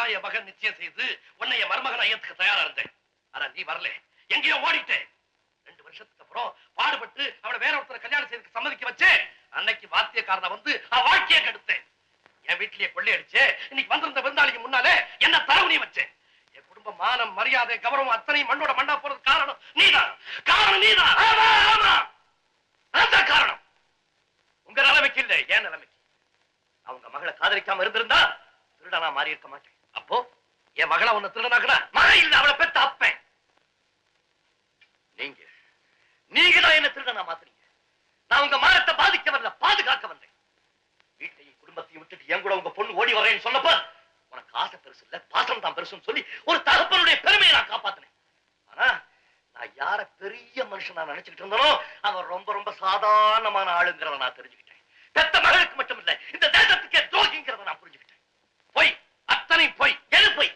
தான் என் மகன் நிச்சயம் செய்து உன்னை என் மருமகன் ஐயத்துக்கு தயாரா இருந்தேன். ஆனா நீ வரல, எங்கேயோ ஓடிட்டேன். 2 வருஷத்துக்கு அப்புறம் பாடுபட்டு அவளை வேற ஒருத்தரை கல்யாணம் செய்து சம்மதிக்க வச்சேன். அன்னைக்கு வாத்தியக்காரனை வந்து அவன் வாழ்க்கையை கெடுத்தேன். என் வீட்டிலேயே கொள்ளையடிச்சு இன்னைக்கு வந்திருந்த விருந்தாளிக்கு முன்னாலே என்ன தரவுனி வச்சேன். என் குடும்ப மானம் மரியாதை கௌரவம் அத்தனை மண்ணோட மண்ணா போறது காரணம் நீதான். காரணம் உங்க நிலைமைக்கு இல்ல, ஏன் நிலைமைக்கு. அவங்க மகளை காதலிக்காம இருந்திருந்தா திருடனா மாறி இருக்க மாட்டேன். அப்போ என் மகளை உன்னை திருடனாக்குனா மகை இல்ல, அவளை பெத்த அப்பேன். நீங்க தான் என்ன திருடனா மாத்துறீங்க. நான் உங்க மானத்தை பாதிக்க வரல, பாதுகாக்க வந்தேன். வீட்டையும் குடும்பத்தையும் விட்டுட்டு என் கூட உங்க பொண்ணு ஓடி வரேன்னு சொன்னப்ப உனக்கு ஆசை பெருசு இல்ல, பாசம் தான் பெருசுன்னு சொல்லி ஒரு தகப்பனுடைய பெருமையை நான் காப்பாத்தினேன். ஆனா நான் யார பெரிய மனுஷன் நான் நினைச்சுக்கிட்டு இருந்தானோ அவன் ரொம்ப ரொம்ப சாதாரணமான ஆளுங்கிறத நான் தெரிஞ்சுக்கிட்டேன். பெத்த மகளுக்கு மட்டும் இல்ல, இந்த தேசத்துக்கே துரோகிங்கிறத நான் புரிஞ்சுக்கிட்டேன். பொய், அத்தனை பொய். எது பொய்?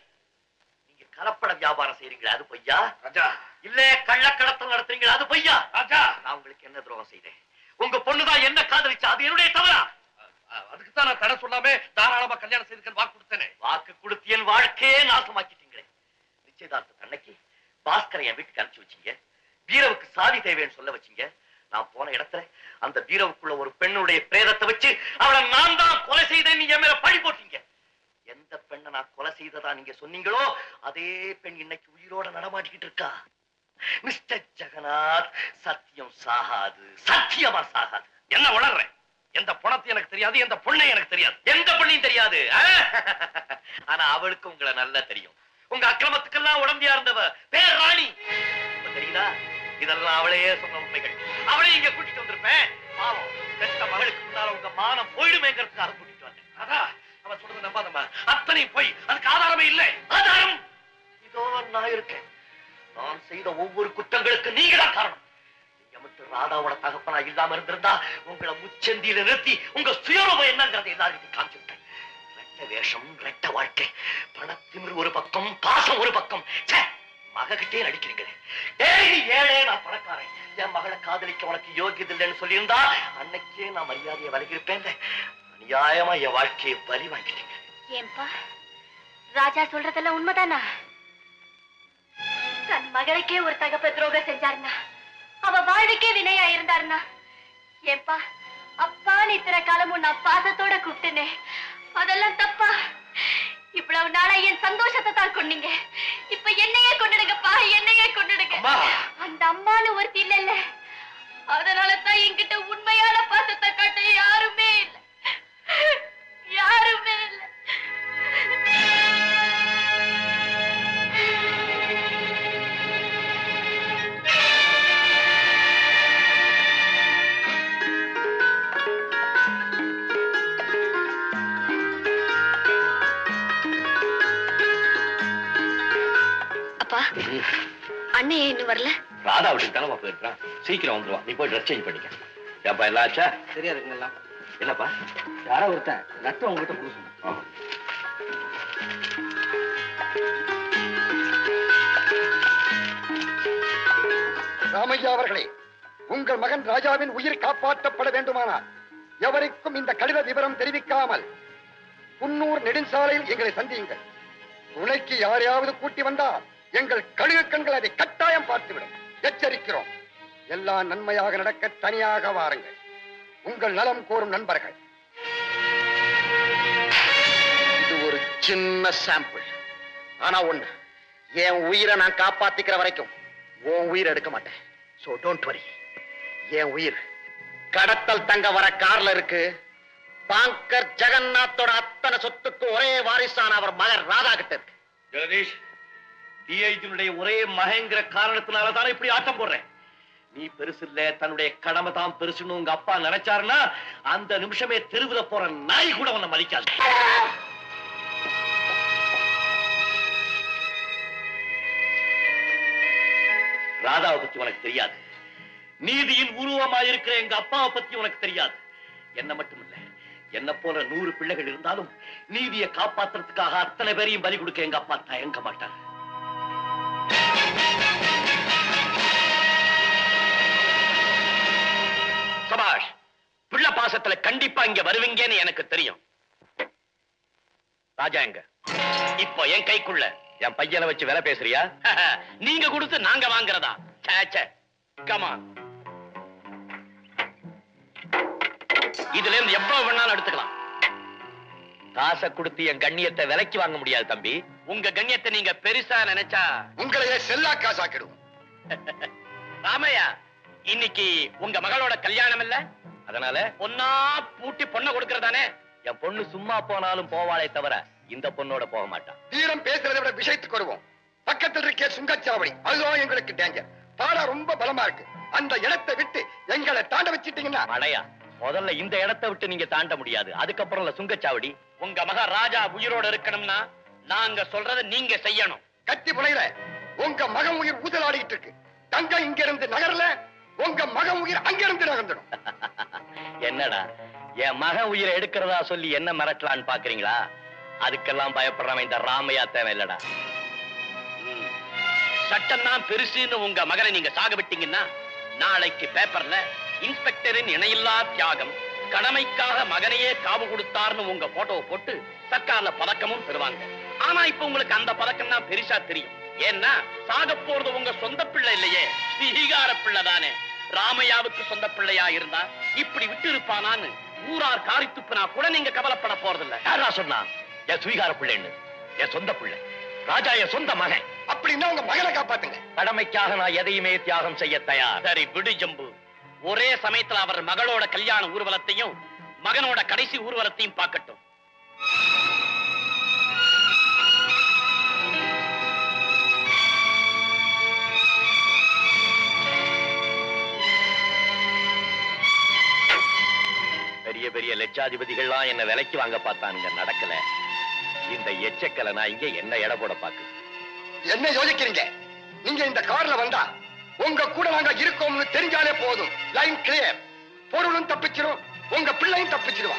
நீங்க கலப்பட வியாபாரம் செய்றீங்களா, அது பொய்யா ராஜா? இல்ல கள்ளக்கடத்தல் நடத்துறீங்களா, அது பொய்யா ராஜா? நான் உங்களுக்கு என்ன துரோகம் செய்தேன்? உங்க பொண்ணுதான் என்ன காதலிச்சா, அது என்னுடைய தவறா? அதுக்குதான் நான் தடை சொல்லாம தாராளமா கல்யாணம் செய்துக்க வாக்கு கொடுத்தேனே. வாக்கு கொடுத்து என் வாழ்க்கையே நாசமாக்கிட்டீங்களே. நிச்சயதார்த்த அன்னைக்கு பாஸ்கரை என் வீட்டுக்கு அனுப்பிச்சு வச்சீங்க. பீரவுக்கு சாவி தேவைன்னு சொல்ல வச்சீங்க. நான் போன இடத்துல அந்த பீரவுக்குள்ள ஒரு பெண்ணுடைய பிரேதத்தை வச்சு அவளை நான் தான் கொலை செய்தேன் நீங்க மேல பழி போட்டீங்க. எந்த பெண்ணை நான் கொலை செய்ததா நீங்க சொன்னீங்களோ அதே பெண் இன்னைக்கு உயிரோட நடமாட்டிக்கிட்டு இருக்கா. மிஸ்டர் ஜெகநாத், சத்தியம் சாகாது, சத்தியமா சாகாது. என்ன உளர்றேன்? எந்த பணத்தை எனக்கு தெரியாது, எந்த பொண்ணை எனக்கு தெரியாது. எந்த பொண்ணையும் தெரியாது. ஆனா அவளுக்கு உங்களை நல்லா தெரியும். உங்க அக்கிரமத்துக்கெல்லாம் உடம்பியா இருந்தவ பேர் ராணி. தெரியுதா? இதெல்லாம் அவளையே சொன்ன உண்மைகள். அவளை இங்க கூட்டிட்டு வந்திருப்பேன். பாவம், பெற்ற மகளுக்கு முன்னால உங்க மானம் போயிடுமேங்கிறதுக்காக கூட்டிட்டு வந்தேன். அதான் அவன் சொல்றது நம்பாதம்மா, அத்தனை போய். அதுக்கு ஆதாரமே இல்லை. ஆதாரம் இதோ நான் இருக்கேன். நான் செய்த ஒவ்வொரு குற்றங்களுக்கு நீங்க தான் காரணம். நீங்க மட்டும் ராதாவோட தகப்பனா இல்லாம இருந்திருந்தா உங்களை முச்சந்தியில நிறுத்தி உங்க சுயரூபம் என்னங்கிறத எல்லாருக்கும் காமிச்சுட்டேன். ரெட்ட வேஷம், ரெட்ட வாழ்க்கை, பணத்திமிர் ஒரு பக்கம், பாசம் ஒரு பக்கம். மககிட்டே நடிக்கிறீங்களே. ஏழே நான் பணக்காரன், என் மகளை காதலிக்க உனக்கு யோகியது இல்லைன்னு சொல்லியிருந்தா அன்னைக்கே நான் மரியாதையை வழங்கியிருப்பேன். அநியாயமா என் வாழ்க்கையை பலி வாங்கிட்டீங்க. ஏன்பா ராஜா சொல்றதெல்லாம் உண்மைதானா? தன் மகளுக்கே ஒரு தகப்ப துரோகம் செஞ்சாருன்னா, அவ வாழ்வுக்கே வினையா இருந்தாருன்னா, ஏன்பா அப்பான்னு இத்தனை காலமும் நான் பாசத்தோட கூப்பிட்டேனே, அதெல்லாம் தப்பா? இவ்வளவு நாளா என் சந்தோஷத்தை தான் கொண்டீங்க. இப்ப என்னையே கொண்டுடுங்கப்பா, என்னையே கொண்டுடுங்க. அந்த அம்மானு ஒருத்தி இல்ல, அதனாலதான் என்கிட்ட உண்மையான பாசத்தை காட்ட யாருமே இல்லை, யாருமே இல்லை. அண்ணே இன்னும் வரல. ராதா வீட்டுக்கு தானே போயிருக்கான், சீக்கிரம் வந்துருவான். நீ போய் ட்ரெஸ் சேஞ்ச் பண்ணிக்க. ஏப்பா எல்லாம் ஆச்சா? சரியா இருக்குங்களா? இல்லப்பா, யாரோ ஒருத்தன் ரத்தம் உங்ககிட்ட பூசணும். ராமையா அவர்களே, உங்கள் மகன் ராஜாவின் உயிர் காப்பாற்றப்பட வேண்டுமானால் எவருக்கும் இந்த கடித விவரம் தெரிவிக்காமல் குன்னூர் நெடுஞ்சாலையில் எங்களை சந்தியுங்கள். துணைக்கு யாரையாவது கூட்டி வந்தால் எங்கள் கழுகு கண்கள் அதை கட்டாயம் பார்த்துவிடும். எச்சரிக்கிறோம். எல்லாம் நன்மையாக நடக்க தனியாக வாருங்கள். உங்கள் நலம் கோரும் நண்பர்கள். இது ஒரு சின்ன சாம்பிள். ஆனா ஒண்ணு, என் உயிரை நான் காப்பாத்திக்கிற வரைக்கும் உன் உயிர் எடுக்க மாட்டேன். So don't worry. என் உயிர் கடத்தல் தங்க வர கார்ல இருக்கு. பாங்கர் ஜெகநாத்தோட அத்தனை சொத்துக்கு ஒரே வாரிசான அவர் மகன் ராதா கிட்ட இருக்கு. ஜெகதீஷ், டிஐஜினுடைய ஒரே மகங்கிற காரணத்தினாலதான் இப்படி ஆட்டம் போடுறேன். நீ பெருசு இல்ல, தன்னுடைய கடமை தான் பெருசுன்னு உங்க அப்பா நினைச்சாருன்னா அந்த நிமிஷமே தெருவுல போற நாய் கூட உன்னை மதிக்காது. ராதாவை பத்தி உனக்கு தெரியாது. நீதியின் உருவமா இருக்கிற எங்க அப்பாவை பத்தி உனக்கு தெரியாது. என்ன மட்டும் இல்ல, என்ன போல 100 பிள்ளைகள் இருந்தாலும் நீதியை காப்பாத்துறதுக்காக அத்தனை பேரையும் பலி கொடுக்க எங்க அப்பா தயங்க மாட்டார். சபாஷ், பிள்ளை பாசத்துல கண்டிப்பா இங்க வருவீங்கன்னு எனக்கு தெரியும். ராஜா எங்க? இப்போ என் கைக்குள்ள என் பையனை வச்சு வேலை பேசுறியா? நீங்க கொடுத்து நாங்க வாங்குறதா? கமான், இதுல இருந்து எவ்வளவு வேணாலும் எடுத்துக்கலாம். காசை கொடுத்து என் கண்ணியத்தை விலைக்கு வாங்க முடியாது தம்பி. உங்க கண்ணியத்தை நீங்க பெருசா நினைச்சா உங்களையே செல்லா காசாக்கிடுவோம். ராமையா, இன்னைக்கு உங்க மகளோட கல்யாணம் இல்ல, அதனால பொண்ணா பூட்டி பொண்ணை கொடுக்கறதானே. என் பொண்ணு சும்மா போனாலும் போவாளே தவிர இந்த பொண்ணோட போக மாட்டான். வீரம் பேசுறதை விட விஷயத்துக்கு வருவோம். பக்கத்தில் இருக்க சுங்கச்சாவடி, அதுதான் எங்களுக்கு டேஞ்சர். பாடம் ரொம்ப பலமா இருக்கு. அந்த இடத்தை விட்டு எங்களை தாண்ட வச்சிட்டீங்கன்னா. அடையா, முதல்ல இந்த இடத்தை விட்டு நீங்க தாண்ட முடியாது. அதுக்கப்புறம் சுங்கச்சாவடி. உங்க மக ராஜா உயிரோட இருக்கணும்னா நாங்க சொல்றதை நீங்க செய்யணும். கத்தி புனையில உங்க மகன் உயிர் ஊதலாடிட்டு இருக்கு. தங்க இங்க இருந்து நகரல, உங்க மகன் உயிர் அங்க இருந்து நகர்ந்துடும். என்னடா, என் மகன் உயிரை எடுக்கிறதா சொல்லி என்ன மிரட்டலான்னு பாக்குறீங்களா? அதுக்கெல்லாம் பயப்படுறவன் இந்த ராமையா தேவை இல்லடா. சட்டம் தான் பெருசுன்னு உங்க மகனை நீங்க சாக விட்டீங்கன்னா நாளைக்கு பேப்பர்ல இன்ஸ்பெக்டரின் இணையில்லா தியாகம், கடமைக்காக மகனையே காவு கொடுத்தார்னு உங்க போட்டோவை போட்டு சர்க்கார்ல பதக்கமும் பெறுவாங்க. ஆனா இப்ப உங்களுக்கு அந்த பதக்கம் தான் பெருசா தெரியும். ஏன்னா சாக போறது உங்க சொந்த பிள்ளை இல்லையே, ஸ்வீகார பிள்ளை தானே. ராமையாவுக்கு சொந்த பிள்ளையா இருந்தா இப்படி விட்டு இருப்பானான்னு ஊரார் காரி துப்புனா கூட நீங்க கவலைப்பட போறதில்லை. யாரா சொன்னா என் ஸ்வீகார பிள்ளைன்னு? என் சொந்த பிள்ளை. ராஜா என் சொந்த மகன். அப்படின்னா உங்க மகனை காப்பாத்துங்க. கடமைக்காக நான் எதையுமே தியாகம் செய்ய தயார். சரி விடு ஜம்பு. ஒரே சமயத்துல அவர் மகளோட கல்யாண ஊர்வலத்தையும் மகனோட கடைசி ஊர்வலத்தையும் பார்க்கட்டும். பெரிய பெரிய லட்சாதிபதிகள்லாம் என்ன விலைக்கு வாங்க பார்த்தானுங்க, நடக்கல. இந்த எச்சக்கலை நான் இங்க என்ன எடை போட பாக்கு. என்ன யோசிக்கிறீங்க? நீங்க இந்த கார்ல வந்தா உங்க கூட நாங்க இருக்கோம்னு தெரிஞ்சாலே போதும். Line clear. பொருளும் தப்பிச்சிரும், உங்க பிள்ளையும் தப்பிச்சிருவா.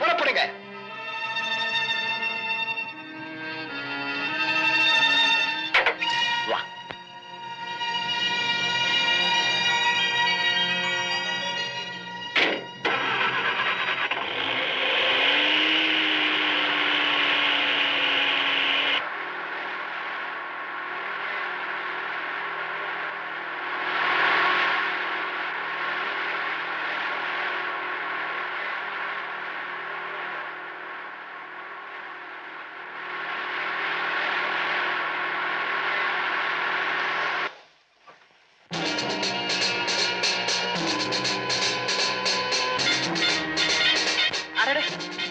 புறப்படுங்க. வா.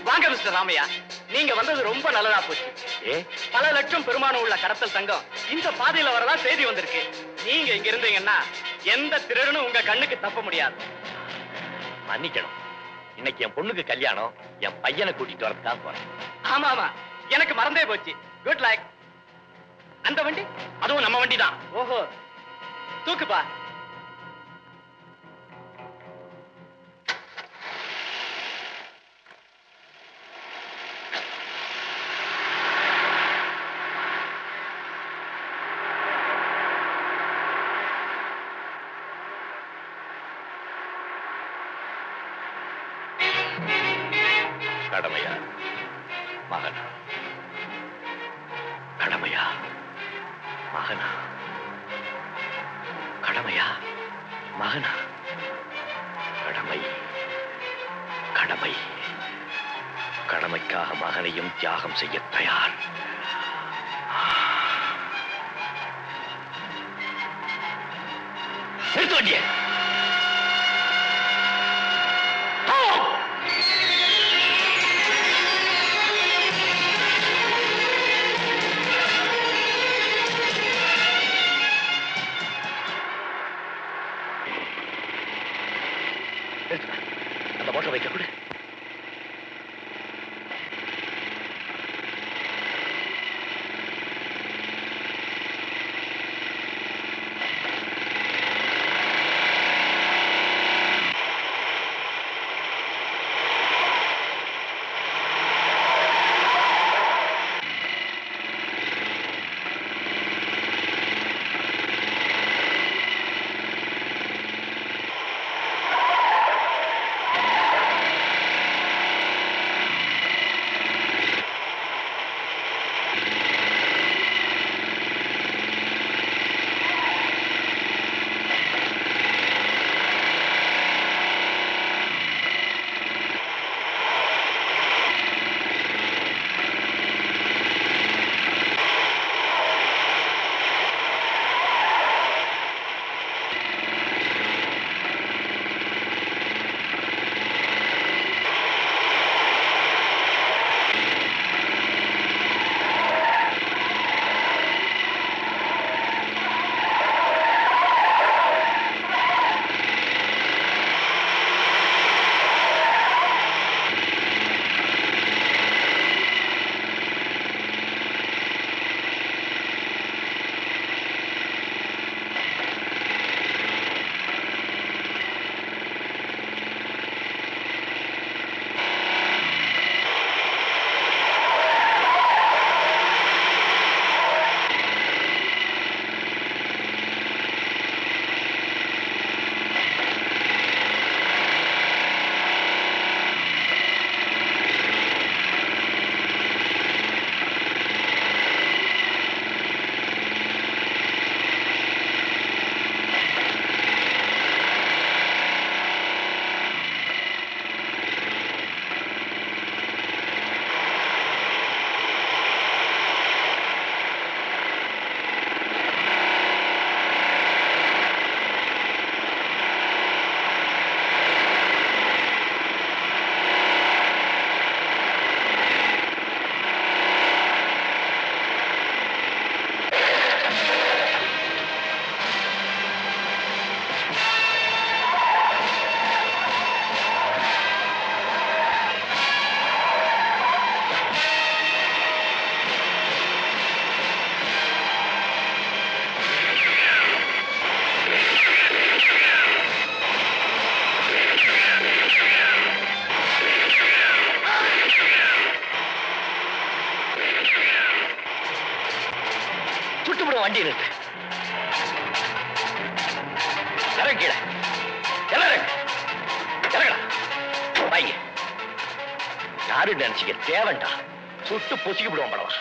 வாங்க மிஸ்டர் ராமையா, நீங்க வந்தது ரொம்ப நல்லதா போச்சு. பல லட்சம் பெருமானம் உள்ள கடத்தல் சங்கம் இந்த பாதையில வரதா செய்தி வந்திருக்கு. நீங்க இங்க இருந்தீங்கன்னா எந்த திருடனும் உங்க கண்ணுக்கு தப்ப முடியாது. மன்னிக்கணும், இன்னைக்கு என் பொண்ணுக்கு கல்யாணம், என் பையனை கூட்டிட்டு வரதுக்காக போறேன். ஆமா ஆமா, எனக்கு மறந்தே போச்சு. Good like. அந்த வண்டி அதுவும் நம்ம வண்டி தான். ஓஹோ, தூக்குப்பா. கடமையா மகனா? கடமையா மகனா? கடமையா மகனா? கடமை கடமை. கடமைக்காக மகனையும் தியாகம் செய்ய தயார். நிறுத்த வண்டிய. அந்த மோட்டர் வைக்க கூட. சுட்டுவிடும் வண்டி இருக்கு. இறங்கிட வைங்க. யாரு நினைச்சீங்க? தேவண்டா சுட்டு பொசுக்கி விடுவோம் படவா.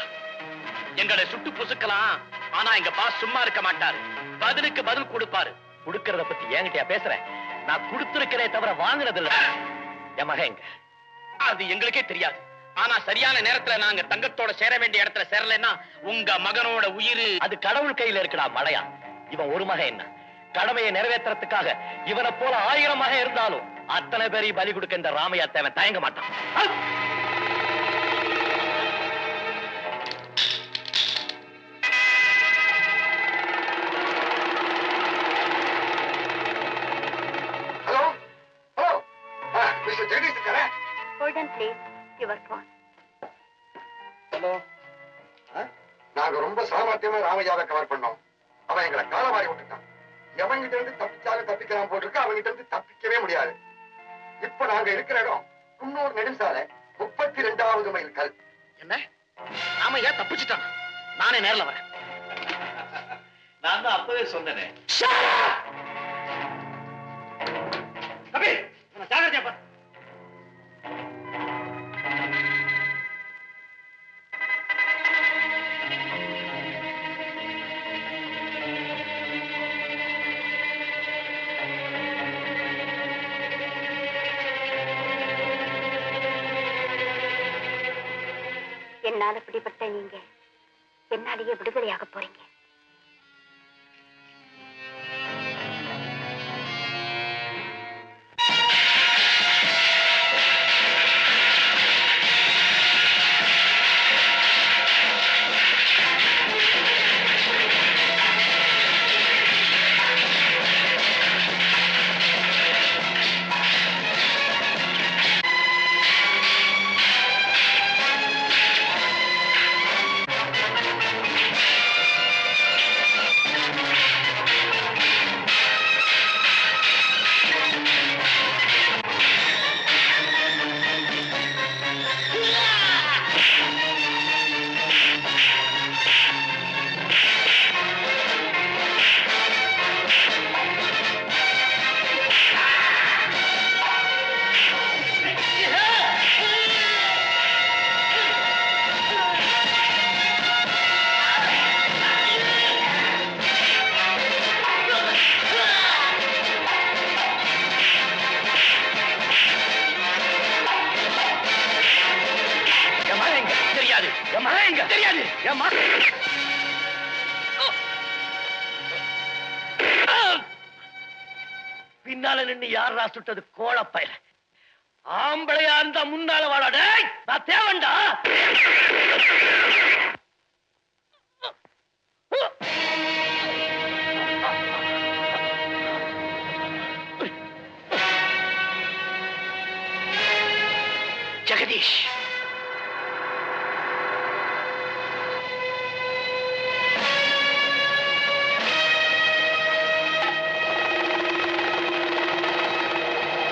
எங்களை சுட்டு பொசுக்கலாம். ஆனா எங்க பாஸ் சும்மா இருக்க மாட்டாரு. பதிலுக்கு பதில் கொடுப்பாரு. கொடுக்கறத பத்தி என்கிட்டயா பேசுறேன்? நான் கொடுத்திருக்கிறே தவிர வாங்கினது இல்ல. என் மகன் எங்க? அது எங்களுக்கே தெரியாது. ஆனா சரியான நேரத்துல நாங்க தங்கத்தோட சேர வேண்டிய இடத்துல சேரலன்னா உங்க மகனோட உயிர் அது கடவுள் கையில இருக்குடா மழையா. இவன் ஒரு மகன் என்ன? கடமையை நிறைவேற்றுறதுக்காக இவனை போல 1000 மகன் இருந்தாலும் அத்தனை பேரையும் பலி கொடுக்க இந்த ராமையா தேவன் தயங்க மாட்டான். ஹலோ ஹலோ மிஸ்டர் ஜெகதீஷ் இருக்காரா? Hold on, please. Your phone. Hello. நாங்க ரொம்ப சாமர்த்தியமா ராமையாவை கவர் பண்ணோம். அவன் எங்களை காலவாரி விட்டுட்டான். எவங்கிட்ட இருந்து தப்பிச்சாலும் தப்பிக்கலாம் போட்டிருக்கு. அவங்கிட்ட இருந்து தப்பிக்கவே முடியாது. இப்ப நாங்க இருக்கிற இடம் குன்னூர் நெடுஞ்சாலை 32வது மைல் கல். என்ன ராமையா தப்பிச்சுட்டான்? நானே நேர்ல வரேன். நான் தான் அப்பவே சொன்னேனே. தம்பி ஜாகிரதையா பாரு. என்னால பிடிபட்ட நீங்க என்னாலேயே விடுதலையாக போறீங்க. தெரியாது. பின்னால நின்னு யாரா சுட்டது? கோழப்பயல. ஆம்பளையா இருந்தா முன்னால வாடா. நான் தேவண்டா. ஜெகதீஷ்